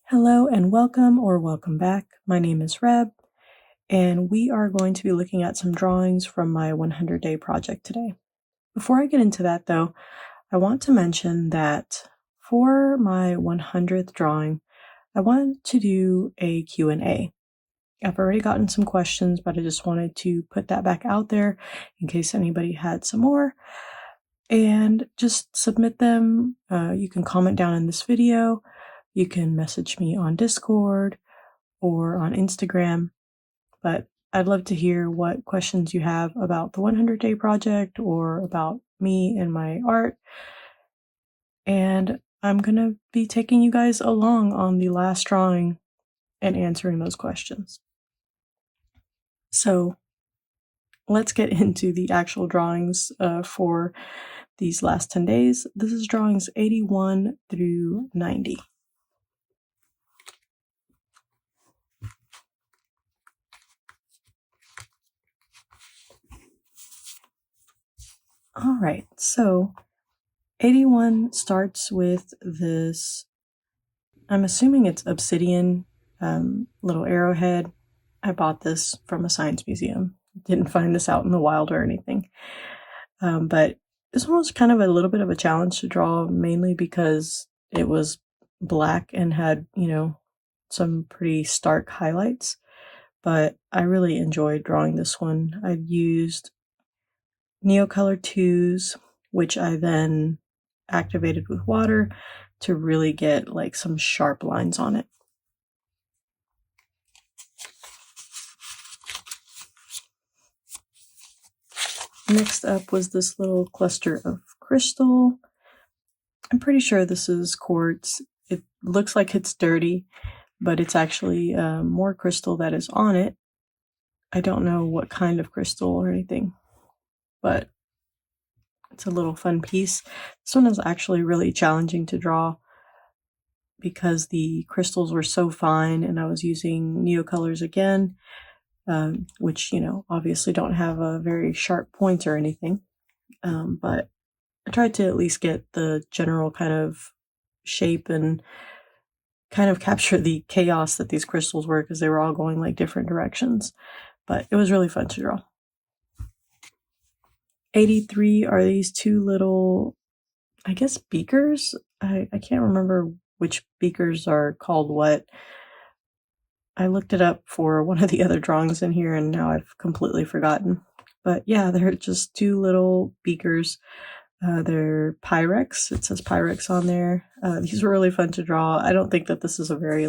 Hello and welcome or welcome back. My name is Reb, and we are going to be looking at some drawings from my 100-day project today. Before I get into that though, I want to mention that for my 100th drawing, I wanted to do a Q&A. I've already gotten some questions, but I just wanted to put that back out there in case anybody had some more. And just submit them. You can comment down in this video. You can message me on Discord or on Instagram, but I'd love to hear what questions you have about the 100-day project or about me and my art. And I'm going to be taking you guys along on the last drawing and answering those questions. So let's get into the actual drawings for these last 10 days. This is drawings 81 through 90. All right, so 81 starts with this, I'm assuming it's obsidian little arrowhead. I bought this from a science museum. Didn't find this out in the wild or anything. But this one was kind of a little bit of a challenge to draw, mainly because it was black and had, some pretty stark highlights. But I really enjoyed drawing this one. I used Neocolor 2s, which I then activated with water to really get like some sharp lines on it. Next up was this little cluster of crystal. I'm pretty sure this is quartz. It looks like it's dirty, but it's actually more crystal that is on it. I don't know what kind of crystal or anything, but it's a little fun piece. This one is actually really challenging to draw because the crystals were so fine, and I was using Neocolors again, which, obviously don't have a very sharp points or anything. But I tried to at least get the general kind of shape and kind of capture the chaos that these crystals were, because they were all going like different directions. But it was really fun to draw. 83 are these two little, I guess, beakers. I can't remember which beakers are called what. I looked it up for one of the other drawings in here, and now I've completely forgotten. But yeah, they're just two little beakers. They're Pyrex. It says Pyrex on there. These were really fun to draw. I don't think that this is a very,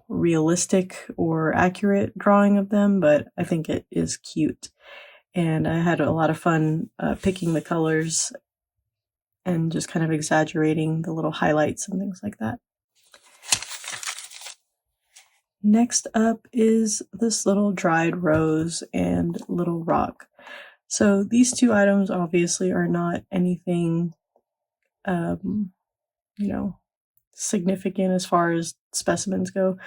realistic or accurate drawing of them, but I think it is cute. And I had a lot of fun picking the colors and just kind of exaggerating the little highlights and things like that. Next up is this little dried rose and little rock. So these two items obviously are not anything, significant as far as specimens go.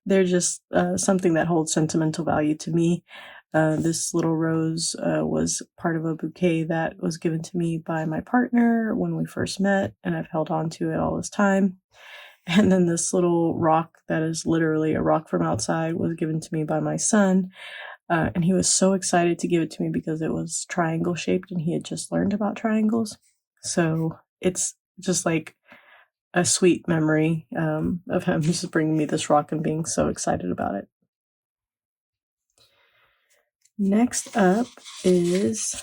They're just something that holds sentimental value to me. This little rose was part of a bouquet that was given to me by my partner when we first met, and I've held on to it all this time. And then this little rock that is literally a rock from outside was given to me by my son. And he was so excited to give it to me because it was triangle shaped and he had just learned about triangles. So it's just like a sweet memory of him just bringing me this rock and being so excited about it. Next up is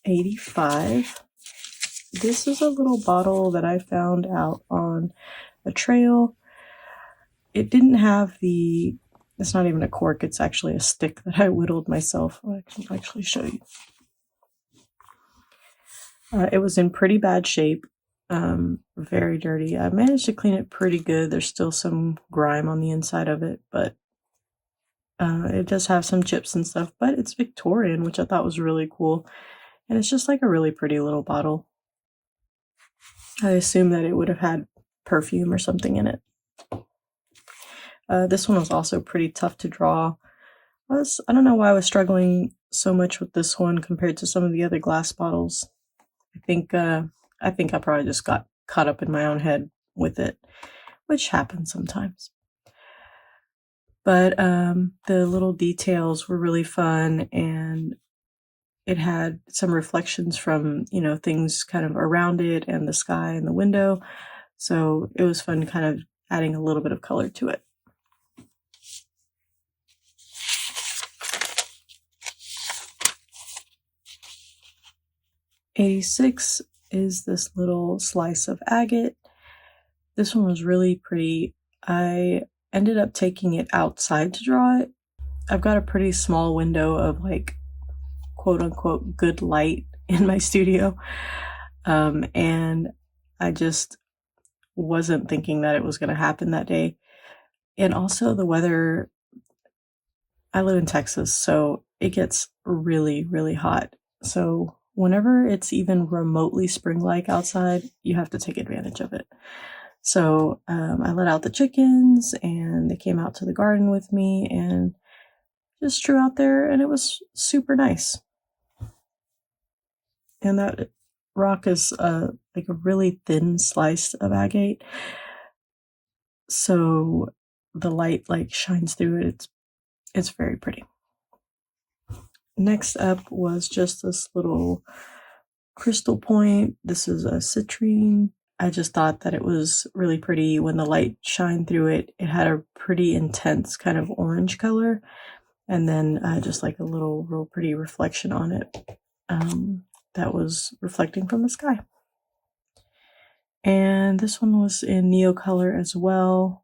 85. This is a little bottle that I found out on a trail. It didn't have it's not even a cork, it's actually a stick that I whittled myself. I can actually show you. It was in pretty bad shape, very dirty. I managed to clean it pretty good. There's still some grime on the inside of it, but it does have some chips and stuff, but it's Victorian, which I thought was really cool. And it's just like a really pretty little bottle. I assume that it would have had perfume or something in it. This one was also pretty tough to draw. I don't know why I was struggling so much with this one compared to some of the other glass bottles. I think I probably just got caught up in my own head with it, which happens sometimes. But the little details were really fun, and it had some reflections from, things kind of around it and the sky and the window. So it was fun kind of adding a little bit of color to it. '86 is this little slice of agate. This one was really pretty. I ended up taking it outside to draw it. I've got a pretty small window of quote unquote good light in my studio. And I just wasn't thinking that it was going to happen that day. And also the weather, I live in Texas, so it gets really, really hot. So whenever it's even remotely spring-like outside, you have to take advantage of it. So I let out the chickens, and they came out to the garden with me and just drew out there, and it was super nice. And that rock is like a really thin slice of agate, so the light shines through it. It's very pretty. Next up was just this little crystal point. This is a citrine. I just thought that it was really pretty when the light shined through it. It had a pretty intense kind of orange color, and then just like a little real pretty reflection on it that was reflecting from the sky. And this one was in Neo color as well.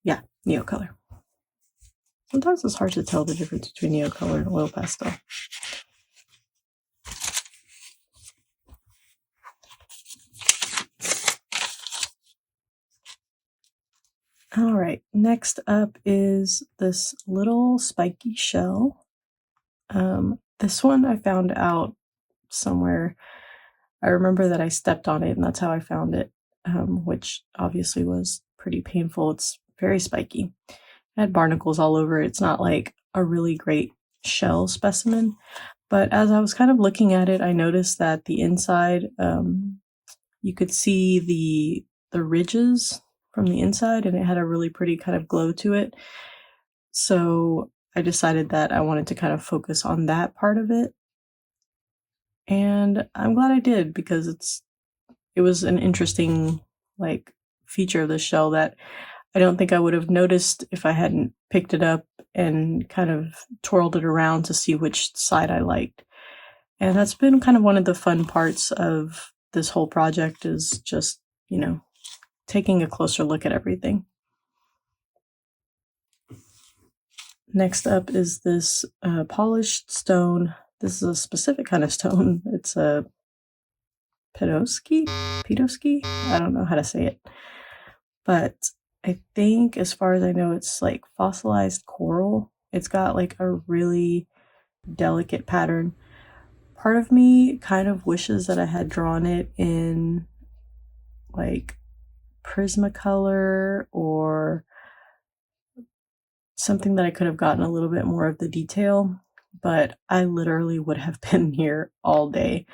Yeah, Neo color. Sometimes it's hard to tell the difference between Neo color and oil pastel. All right, next up is this little spiky shell. This one I found out somewhere. I remember that I stepped on it, and that's how I found it, which obviously was pretty painful. It's very spiky. It had barnacles all over it. It's not like a really great shell specimen, but as I was kind of looking at it, I noticed that the inside, you could see the ridges from the inside, and it had a really pretty kind of glow to it. So I decided that I wanted to kind of focus on that part of it. And I'm glad I did, because it was an interesting feature of the shell that I don't think I would have noticed if I hadn't picked it up and kind of twirled it around to see which side I liked. And that's been kind of one of the fun parts of this whole project, is just, taking a closer look at everything. Next up is this polished stone. This is a specific kind of stone. It's a Pedosky? I don't know how to say it. But I think, as far as I know, it's like fossilized coral. It's got a really delicate pattern. Part of me kind of wishes that I had drawn it in Prismacolor or something that I could have gotten a little bit more of the detail, but I literally would have been here all day.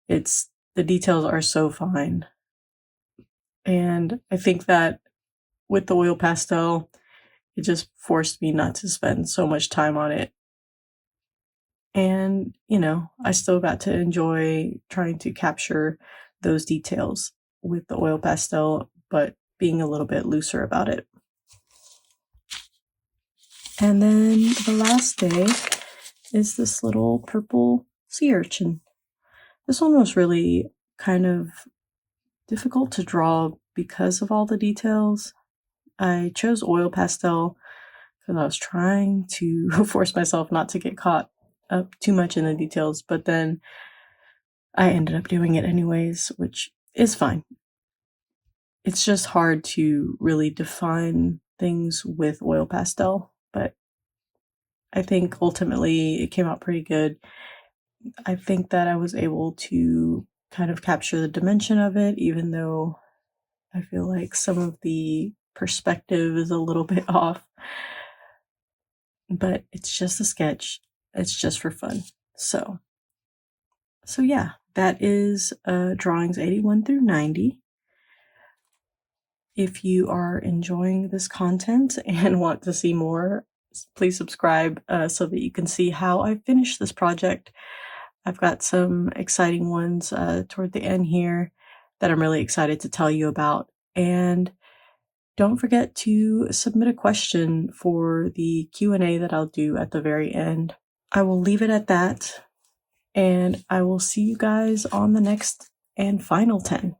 The details are so fine. And I think that with the oil pastel, it just forced me not to spend so much time on it. And, I still got to enjoy trying to capture those details with the oil pastel, but being a little bit looser about it. And then the last day is this little purple sea urchin. This one was really kind of difficult to draw because of all the details. I chose oil pastel because I was trying to force myself not to get caught up too much in the details, but then I ended up doing it anyways, which is fine. It's just hard to really define things with oil pastel, but I think ultimately it came out pretty good. I think that I was able to kind of capture the dimension of it, even though I feel like some of the perspective is a little bit off. But it's just a sketch. It's just for fun. So yeah, that is drawings 81 through 90. If you are enjoying this content and want to see more, please subscribe so that you can see how I finished this project. I've got some exciting ones toward the end here that I'm really excited to tell you about. And don't forget to submit a question for the Q&A that I'll do at the very end. I will leave it at that, and I will see you guys on the next and final 10.